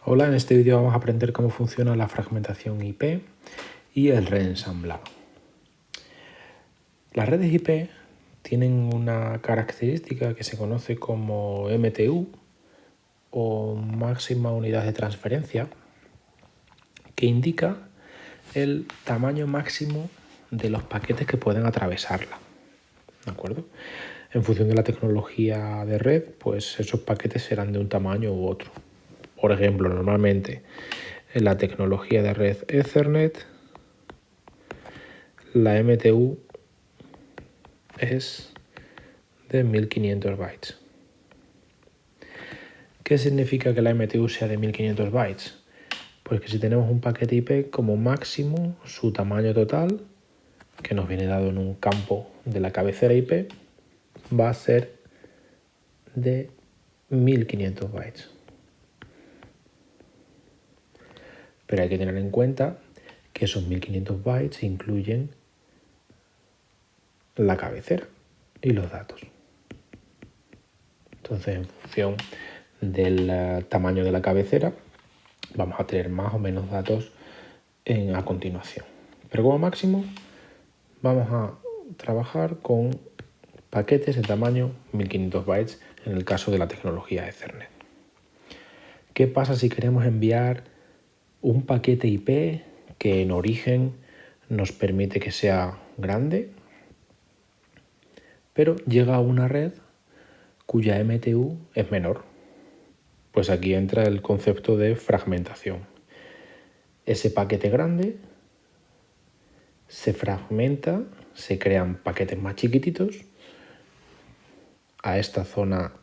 Hola, en este vídeo vamos a aprender cómo funciona la fragmentación IP y el reensamblado. Las redes IP tienen una característica que se conoce como MTU o máxima unidad de transferencia, que indica el tamaño máximo de los paquetes que pueden atravesarla. ¿De acuerdo? En función de la tecnología de red, pues esos paquetes serán de un tamaño u otro. Por ejemplo, normalmente en la tecnología de red Ethernet, la MTU es de 1500 bytes. ¿Qué significa que la MTU sea de 1500 bytes? Pues que si tenemos un paquete IP, como máximo su tamaño total, que nos viene dado en un campo de la cabecera IP, va a ser de 1500 bytes. Pero hay que tener en cuenta que esos 1500 bytes incluyen la cabecera y los datos. Entonces, en función del tamaño de la cabecera, vamos a tener más o menos datos a continuación. Pero como máximo vamos a trabajar con paquetes de tamaño 1500 bytes en el caso de la tecnología Ethernet. ¿Qué pasa si queremos enviar un paquete IP que en origen nos permite que sea grande, pero llega a una red cuya MTU es menor? Pues aquí entra el concepto de fragmentación. Ese paquete grande se fragmenta, se crean paquetes más chiquititos a esta zona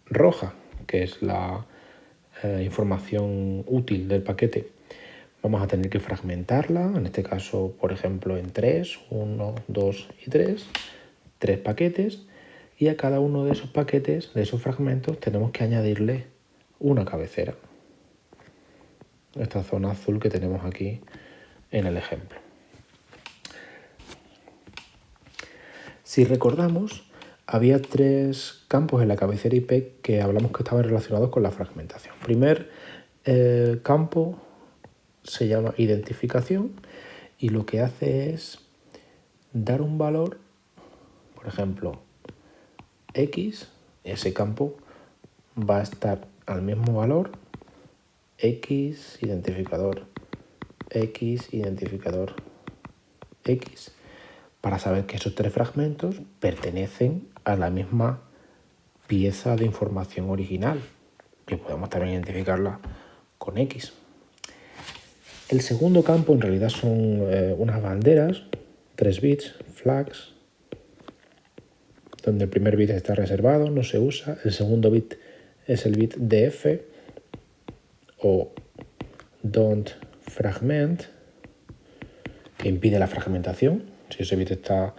roja, que es la información útil del paquete. Vamos a tener que fragmentarla, en este caso, por ejemplo, en 3, 1, 2 y 3 paquetes, y a cada uno de esos paquetes, de esos fragmentos, tenemos que añadirle una cabecera. Esta zona azul que tenemos aquí en el ejemplo. Si recordamos, había 3 campos en la cabecera IP que hablamos que estaban relacionados con la fragmentación. El primer campo se llama identificación y lo que hace es dar un valor, por ejemplo, X, ese campo va a estar al mismo valor X, identificador X, identificador X, para saber que esos 3 fragmentos pertenecen a la misma pieza de información original, que podemos también identificarla con X. El segundo campo en realidad son unas banderas, 3 bits, flags, donde el primer bit está reservado, no se usa. El segundo bit es el bit DF o don't fragment, que impide la fragmentación. Si ese bit está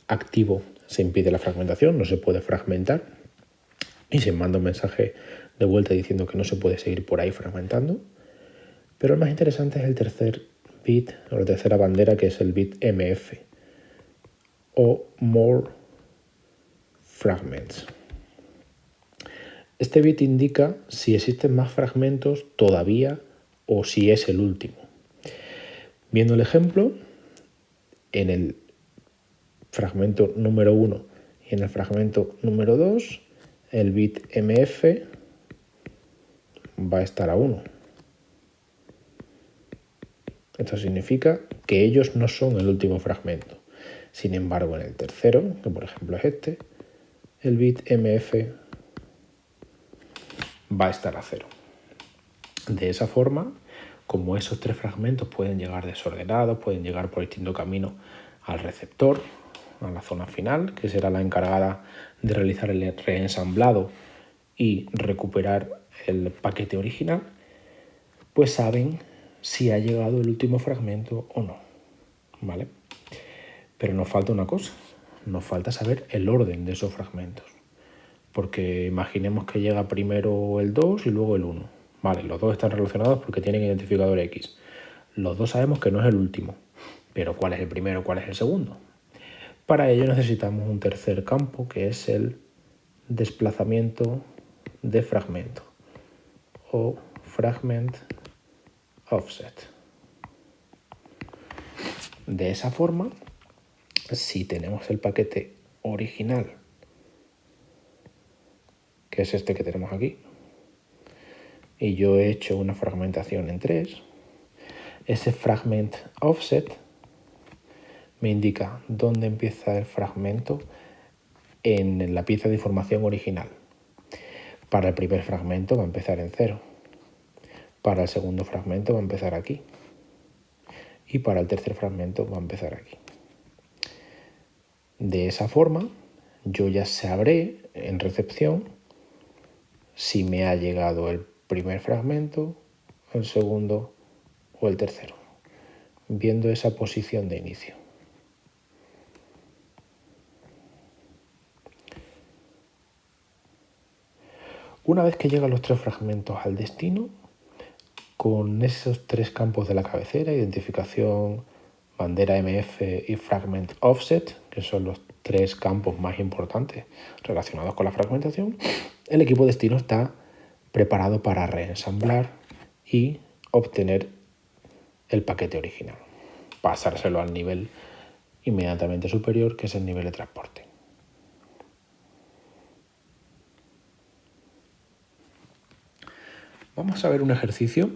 activo, se impide la fragmentación, no se puede fragmentar. Y se manda un mensaje de vuelta diciendo que no se puede seguir por ahí fragmentando. Pero el más interesante es el tercer bit, o la tercera bandera, que es el bit MF, o more fragments. Este bit indica si existen más fragmentos todavía o si es el último. Viendo el ejemplo, en el fragmento número 1 y en el fragmento número 2, el bit MF va a estar a 1. Esto significa que ellos no son el último fragmento. Sin embargo, en el tercero, que por ejemplo es este, el bit MF va a estar a 0. De esa forma, como esos 3 fragmentos pueden llegar desordenados, pueden llegar por distinto camino al receptor, a la zona final, que será la encargada de realizar el reensamblado y recuperar el paquete original, pues saben si ha llegado el último fragmento o no, ¿vale? Pero nos falta una cosa, nos falta saber el orden de esos fragmentos, porque imaginemos que llega primero el 2 y luego el 1. Vale, los dos están relacionados porque tienen identificador X. Los dos sabemos que no es el último, pero ¿cuál es el primero, cuál es el segundo? Para ello necesitamos un tercer campo, que es el desplazamiento de fragmento, o fragment offset. De esa forma, si tenemos el paquete original, que es este que tenemos aquí, y yo he hecho una fragmentación en 3, ese fragment offset me indica dónde empieza el fragmento en la pieza de información original. Para el primer fragmento va a empezar en 0. Para el segundo fragmento va a empezar aquí. Y para el tercer fragmento va a empezar aquí. De esa forma, yo ya sabré en recepción si me ha llegado el primer fragmento, el segundo o el tercero, viendo esa posición de inicio. Una vez que llegan los 3 fragmentos al destino, con esos 3 campos de la cabecera, identificación, bandera MF y fragment offset, que son los 3 campos más importantes relacionados con la fragmentación, el equipo destino está preparado para reensamblar y obtener el paquete original, pasárselo al nivel inmediatamente superior, que es el nivel de transporte. Vamos a ver un ejercicio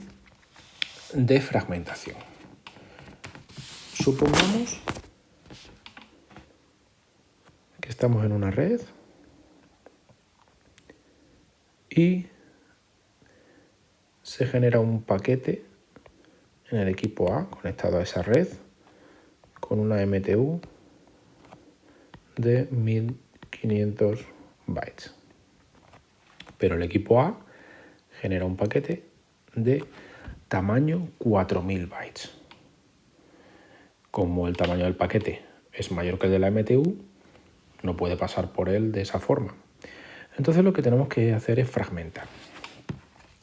de fragmentación. Supongamos que estamos en una red y se genera un paquete en el equipo A conectado a esa red con una MTU de 1500 bytes. Pero el equipo A genera un paquete de tamaño 4000 bytes. Como el tamaño del paquete es mayor que el de la MTU, no puede pasar por él de esa forma. Entonces lo que tenemos que hacer es fragmentar.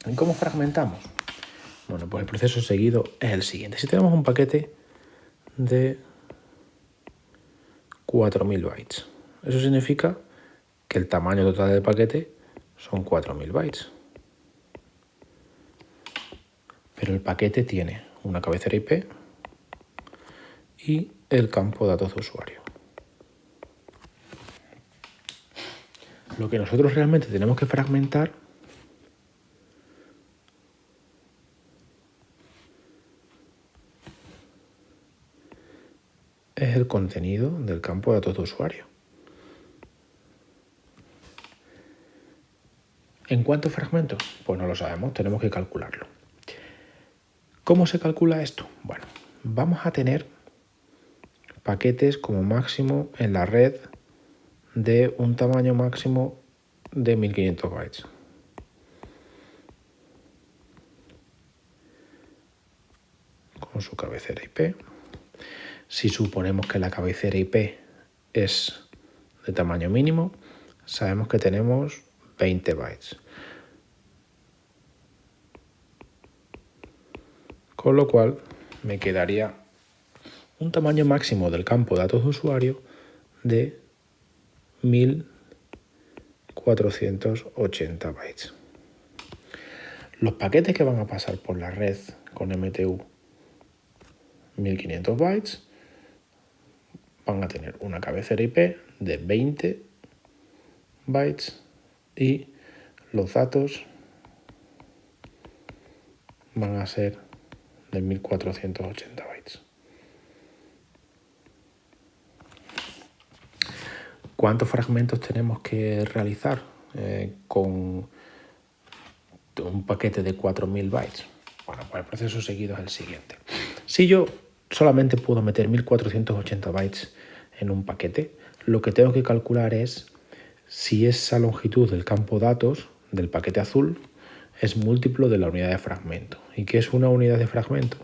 ¿Y cómo fragmentamos? Bueno, pues el proceso seguido es el siguiente. Si tenemos un paquete de 4000 bytes, eso significa que el tamaño total del paquete son 4000 bytes. Pero el paquete tiene una cabecera IP y el campo de datos de usuario. Lo que nosotros realmente tenemos que fragmentar es el contenido del campo de datos de usuario. ¿En cuántos fragmentos? Pues no lo sabemos, tenemos que calcularlo. ¿Cómo se calcula esto? Bueno, vamos a tener paquetes como máximo en la red de un tamaño máximo de 1500 bytes. Con su cabecera IP. Si suponemos que la cabecera IP es de tamaño mínimo, sabemos que tenemos 20 bytes. Con lo cual me quedaría un tamaño máximo del campo de datos de usuario de 1480 bytes. Los paquetes que van a pasar por la red con MTU 1500 bytes van a tener una cabecera IP de 20 bytes y los datos van a ser de 1480 bytes. ¿Cuántos fragmentos tenemos que realizar con un paquete de 4000 bytes? Bueno, pues el proceso seguido es el siguiente. Si yo solamente puedo meter 1480 bytes en un paquete, lo que tengo que calcular es si esa longitud del campo datos del paquete azul es múltiplo de la unidad de fragmento. ¿Y qué es una unidad de fragmento?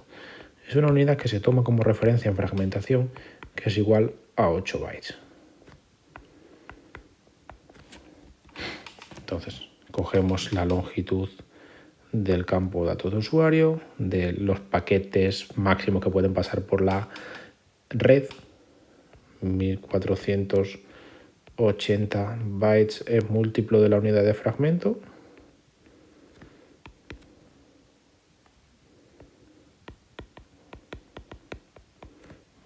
Es una unidad que se toma como referencia en fragmentación, que es igual a 8 bytes. Entonces, cogemos la longitud del campo datos de usuario, de los paquetes máximos que pueden pasar por la red, 1480 bytes es múltiplo de la unidad de fragmento,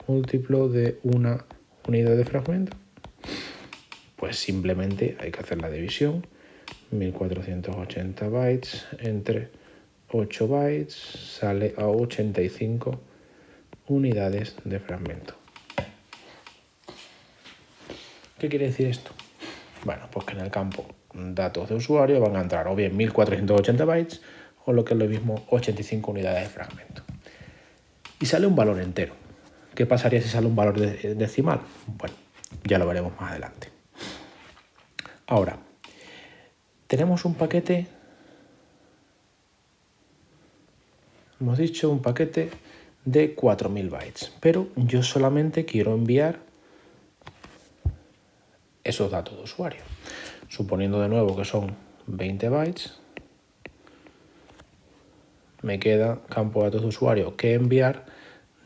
múltiplo de una unidad de fragmento. Pues simplemente hay que hacer la división. 1480 bytes entre 8 bytes sale a 85 unidades de fragmento. ¿Qué quiere decir esto? Bueno, pues que en el campo datos de usuario van a entrar o bien 1480 bytes o lo que es lo mismo 85 unidades de fragmento. Y sale un valor entero. ¿Qué pasaría si sale un valor decimal? Bueno, ya lo veremos más adelante. Ahora, tenemos un paquete, hemos dicho un paquete de 4000 bytes, pero yo solamente quiero enviar esos datos de usuario. Suponiendo de nuevo que son 20 bytes, me queda campo de datos de usuario que enviar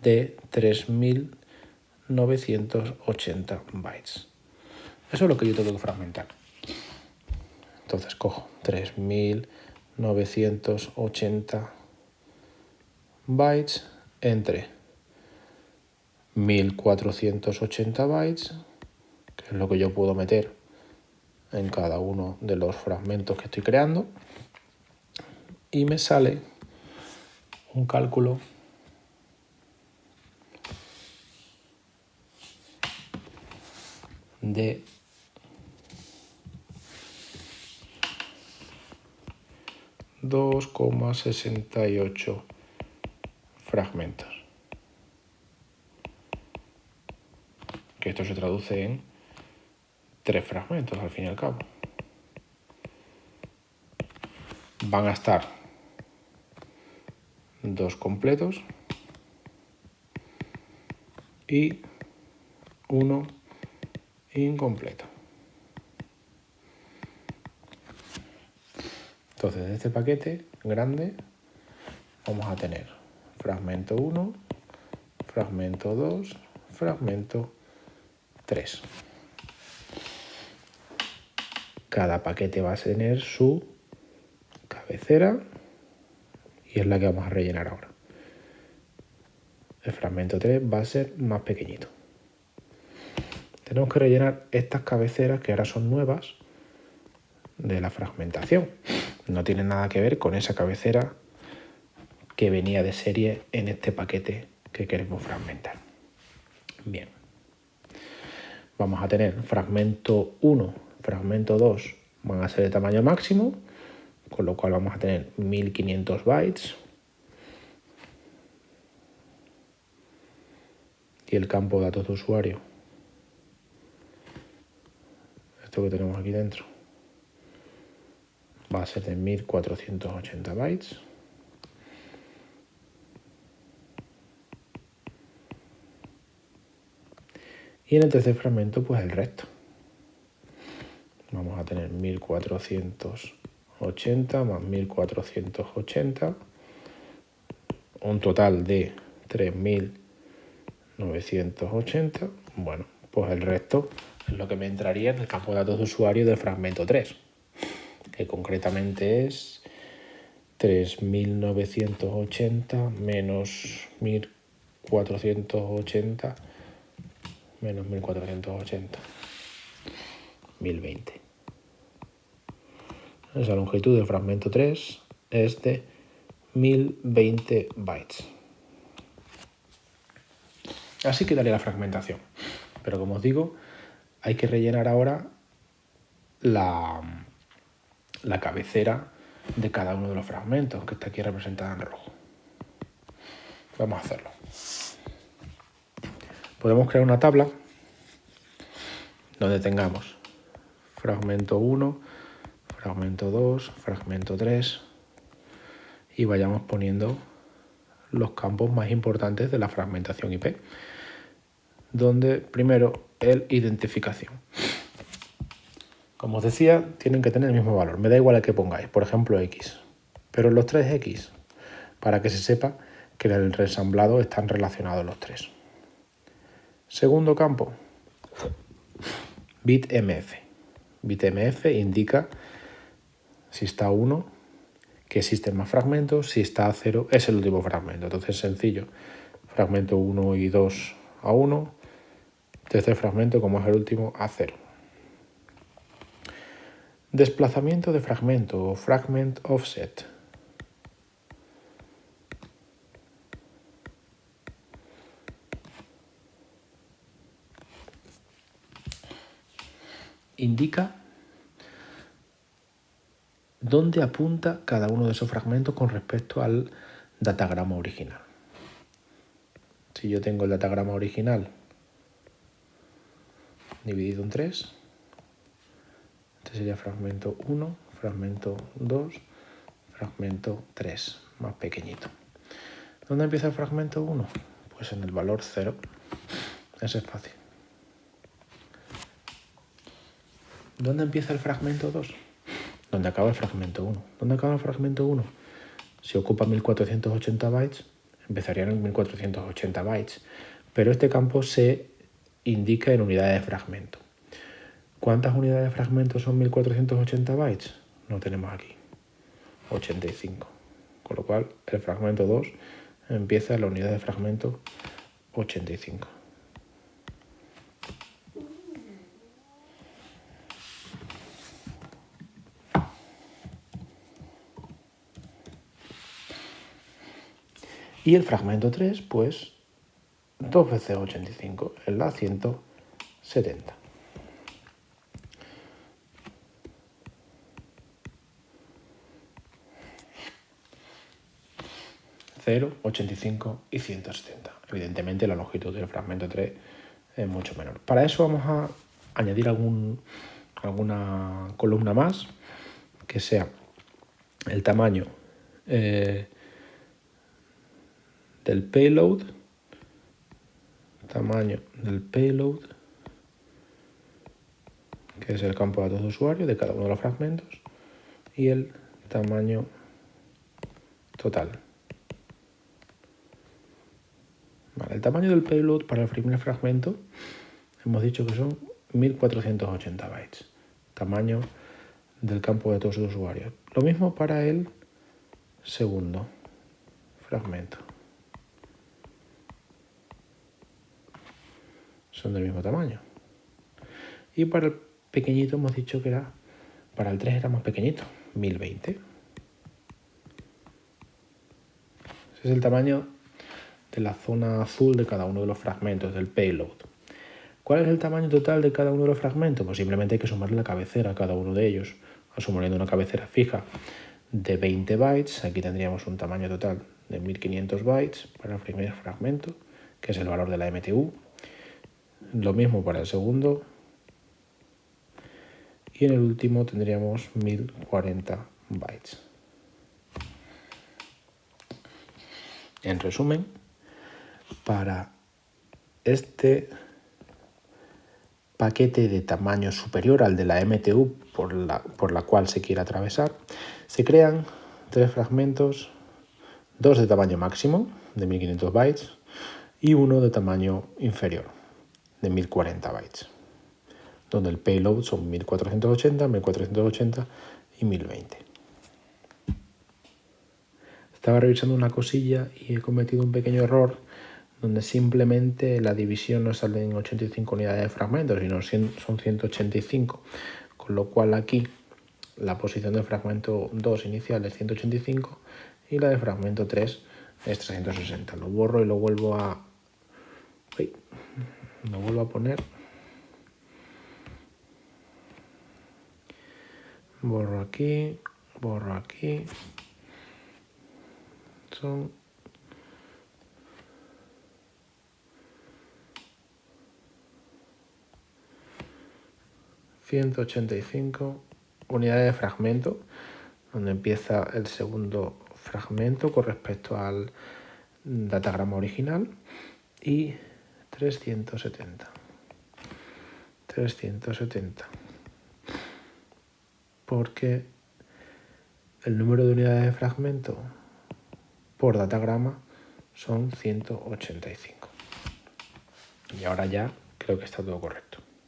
de 3980 bytes. Eso es lo que yo tengo que fragmentar. Entonces cojo 3980 bytes entre 1480 bytes, que es lo que yo puedo meter en cada uno de los fragmentos que estoy creando, y me sale un cálculo de 2,68 fragmentos. Que esto se traduce en 3 fragmentos al fin y al cabo. Van a estar 2 completos y 1 incompleto. Entonces, de este paquete grande vamos a tener fragmento 1, fragmento 2, fragmento 3. Cada paquete va a tener su cabecera y es la que vamos a rellenar ahora. El fragmento 3 va a ser más pequeñito. Tenemos que rellenar estas cabeceras que ahora son nuevas de la fragmentación. No tiene nada que ver con esa cabecera que venía de serie en este paquete que queremos fragmentar. Bien. Vamos a tener fragmento 1, fragmento 2 van a ser de tamaño máximo, con lo cual vamos a tener 1500 bytes. Y el campo de datos de usuario, esto que tenemos aquí dentro, va a ser de 1480 bytes. Y en el tercer fragmento, pues el resto. Vamos a tener 1480 más 1480, un total de 3980. Bueno, pues el resto es lo que me entraría en el campo de datos de usuario del fragmento 3, que concretamente es 3980 menos 1480 menos 1480, 1020. Esa longitud del fragmento 3 es de 1020 bytes. Así quedaría la fragmentación. Pero como os digo, hay que rellenar ahora la cabecera de cada uno de los fragmentos, que está aquí representada en rojo. Vamos a hacerlo. Podemos crear una tabla donde tengamos fragmento 1, fragmento 2, fragmento 3 y vayamos poniendo los campos más importantes de la fragmentación IP. Donde primero el identificación. Como os decía, tienen que tener el mismo valor. Me da igual el que pongáis, por ejemplo X. Pero los 3X, para que se sepa que en el reensamblado están relacionados los 3. Segundo campo, bit MF. Bit MF indica si está 1, que existen más fragmentos, si está 0, es el último fragmento. Entonces es sencillo. Fragmento 1 y 2 a 1, tercer fragmento, como es el último, a 0. Desplazamiento de fragmento o fragment offset. Indica dónde apunta cada uno de esos fragmentos con respecto al datagrama original. Si yo tengo el datagrama original dividido en 3, este sería fragmento 1, fragmento 2, fragmento 3, más pequeñito. ¿Dónde empieza el fragmento 1? Pues en el valor 0. Eso es fácil. ¿Dónde empieza el fragmento 2? Donde acaba el fragmento 1. ¿Dónde acaba el fragmento 1? Si ocupa 1480 bytes, empezaría en 1480 bytes. Pero este campo se indica en unidades de fragmento. ¿Cuántas unidades de fragmento son 1480 bytes? No tenemos aquí. 85. Con lo cual, el fragmento 2 empieza en la unidad de fragmento 85. Y el fragmento 3, pues, 2 veces 85, es la 170. Cero, 85 y 170. Evidentemente la longitud del fragmento 3 es mucho menor. Para eso vamos a añadir alguna columna más, que sea el tamaño del payload, que es el campo de datos de usuario de cada uno de los fragmentos, y el tamaño total. Vale, el tamaño del payload para el primer fragmento hemos dicho que son 1480 bytes, tamaño del campo de datos de usuario. Lo mismo para el segundo fragmento. Son del mismo tamaño. Y para el pequeñito hemos dicho que para el 3 era más pequeñito, 1020. Ese es el tamaño de la zona azul de cada uno de los fragmentos del payload. ¿Cuál es el tamaño total de cada uno de los fragmentos? Pues simplemente hay que sumarle la cabecera a cada uno de ellos. Suponiendo una cabecera fija de 20 bytes, aquí tendríamos un tamaño total de 1500 bytes para el primer fragmento, que es el valor de la MTU. Lo mismo para el segundo. Y en el último tendríamos 1040 bytes. En resumen, para este paquete de tamaño superior al de la MTU por la cual se quiere atravesar, se crean 3 fragmentos, 2 de tamaño máximo, de 1500 bytes, y uno de tamaño inferior, de 1040 bytes, donde el payload son 1480, 1480 y 1020. Estaba revisando una cosilla y he cometido un pequeño error donde simplemente la división no sale en 85 unidades de fragmentos, sino son 185, con lo cual aquí la posición del fragmento 2 inicial es 185 y la del fragmento 3 es 360. Lo borro y lo vuelvo a poner. Borro aquí. Son 185 unidades de fragmento, donde empieza el segundo fragmento con respecto al datagrama original, y 370. Porque el número de unidades de fragmento por datagrama son 185. Y ahora ya creo que está todo correcto.